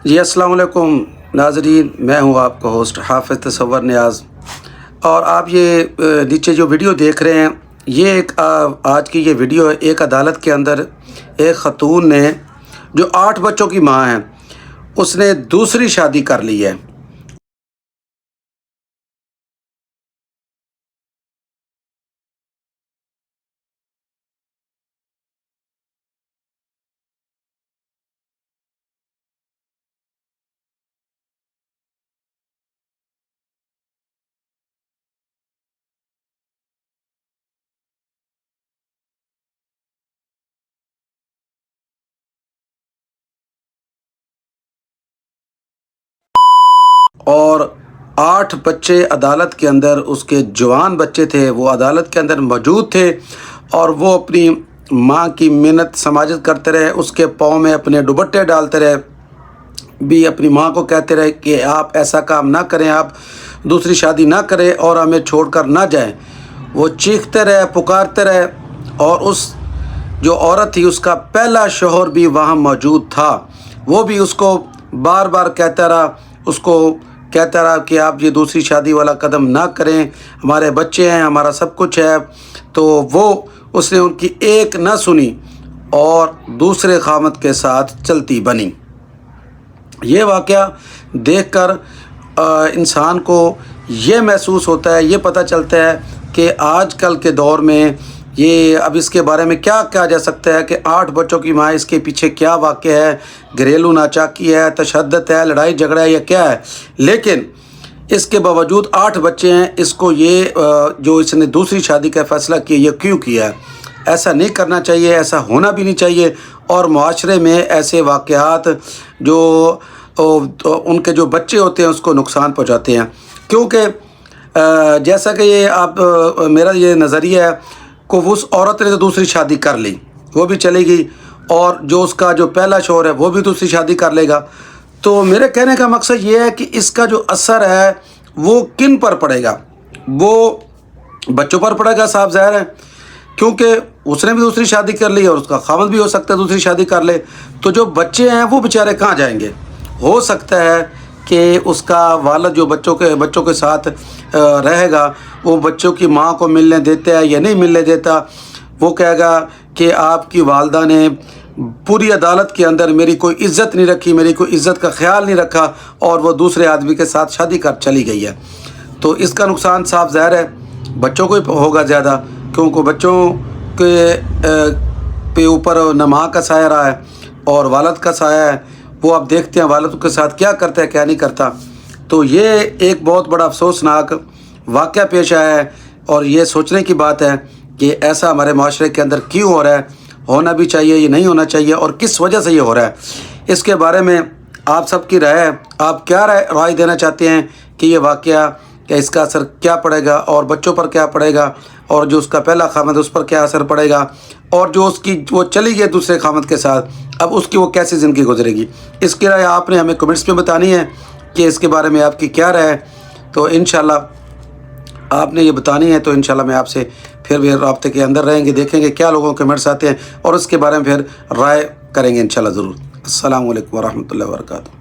جی السلام علیکم ناظرین، میں ہوں آپ کا ہوسٹ حافظ تصور نیاز، اور آپ یہ نیچے جو ویڈیو دیکھ رہے ہیں یہ ایک آج کی یہ ویڈیو ہے۔ ایک عدالت کے اندر ایک خاتون نے جو 8 بچوں کی ماں ہے، اس نے دوسری شادی کر لی ہے۔ اور 8 بچے عدالت کے اندر، اس کے جوان بچے تھے، وہ عدالت کے اندر موجود تھے، اور وہ اپنی ماں کی منت سماجت کرتے رہے، اس کے پاؤں میں اپنے دوپٹے ڈالتے رہے، بھی اپنی ماں کو کہتے رہے کہ آپ ایسا کام نہ کریں، آپ دوسری شادی نہ کریں اور ہمیں چھوڑ کر نہ جائیں۔ وہ چیختے رہے، پکارتے رہے، اور اس جو عورت تھی اس کا پہلا شوہر بھی وہاں موجود تھا، وہ بھی اس کو بار بار کہتا رہا، اس کو کہتا رہا کہ آپ یہ دوسری شادی والا قدم نہ کریں، ہمارے بچے ہیں، ہمارا سب کچھ ہے۔ تو اس نے ان کی ایک نہ سنی اور دوسرے خاوند کے ساتھ چلتی بنی۔ یہ واقعہ دیکھ کر انسان کو یہ محسوس ہوتا ہے، یہ پتہ چلتا ہے کہ آج کل کے دور میں یہ اب اس کے بارے میں کیا کہا جا سکتا ہے کہ 8 بچوں کی ماں، اس کے پیچھے کیا واقعہ ہے؟ گھریلو ناچاکی ہے، تشدد ہے، لڑائی جھگڑا ہے، یا کیا ہے؟ لیکن اس کے باوجود 8 بچے ہیں، اس کو یہ جو اس نے دوسری شادی کا فیصلہ کیا، یہ کیوں کیا ہے؟ ایسا نہیں کرنا چاہیے، ایسا ہونا بھی نہیں چاہیے، اور معاشرے میں ایسے واقعات جو ان کے جو بچے ہوتے ہیں اس کو نقصان پہنچاتے ہیں، کیونکہ جیسا کہ یہ میرا یہ نظریہ ہے کہ اس عورت نے تو دوسری شادی کر لی، وہ بھی چلے گی، اور جو اس کا جو پہلا شوہر ہے وہ بھی دوسری شادی کر لے گا۔ تو میرے کہنے کا مقصد یہ ہے کہ اس کا جو اثر ہے وہ کن پر پڑے گا؟ وہ بچوں پر پڑے گا، صاحب ظاہر ہے، کیونکہ اس نے بھی دوسری شادی کر لی اور اس کا خاوند بھی ہو سکتا ہے دوسری شادی کر لے، تو جو بچے ہیں وہ بیچارے کہاں جائیں گے؟ ہو سکتا ہے کہ اس کا والد جو بچوں کے ساتھ رہے گا، وہ بچوں کی ماں کو ملنے دیتا ہے یا نہیں ملنے دیتا، وہ کہے گا کہ آپ کی والدہ نے پوری عدالت کے اندر میری کوئی عزت نہیں رکھی، میری کوئی عزت کا خیال نہیں رکھا، اور وہ دوسرے آدمی کے ساتھ شادی کر چلی گئی ہے۔ تو اس کا نقصان صاف ظاہر ہے بچوں کو ہی ہوگا زیادہ، کیونکہ بچوں کے اوپر نہ ماں کا سایہ رہا ہے اور والد کا سایہ ہے، وہ اب دیکھتے ہیں والد کے ساتھ کیا کرتا ہے کیا نہیں کرتا۔ تو یہ ایک بہت بڑا افسوسناک واقعہ پیش آیا ہے، اور یہ سوچنے کی بات ہے کہ ایسا ہمارے معاشرے کے اندر کیوں ہو رہا ہے، ہونا بھی چاہیے یہ نہیں ہونا چاہیے، اور کس وجہ سے یہ ہو رہا ہے؟ اس کے بارے میں آپ سب کی رائے ہے، آپ کیا رائے دینا چاہتے ہیں کہ یہ واقعہ کہ اس کا اثر کیا پڑے گا، اور بچوں پر کیا پڑے گا، اور جو اس کا پہلا خاوند اس پر کیا اثر پڑے گا، اور جو وہ چلی گئی دوسرے خاوند کے ساتھ، اب اس کی وہ کیسی زندگی گزرے گی؟ اس کی رائے آپ نے ہمیں کمنٹس پہ بتانی ہے کہ اس کے بارے میں آپ کی کیا رائے ہے۔ تو انشاءاللہ آپ نے یہ بتانی ہے، تو انشاءاللہ میں آپ سے پھر بھی رابطے کے اندر رہیں گے، دیکھیں گے کیا لوگوں کے کمنٹس آتے ہیں، اور اس کے بارے میں پھر رائے کریں گے انشاءاللہ ضرور۔ السلام علیکم ورحمۃ اللہ وبرکاتہ۔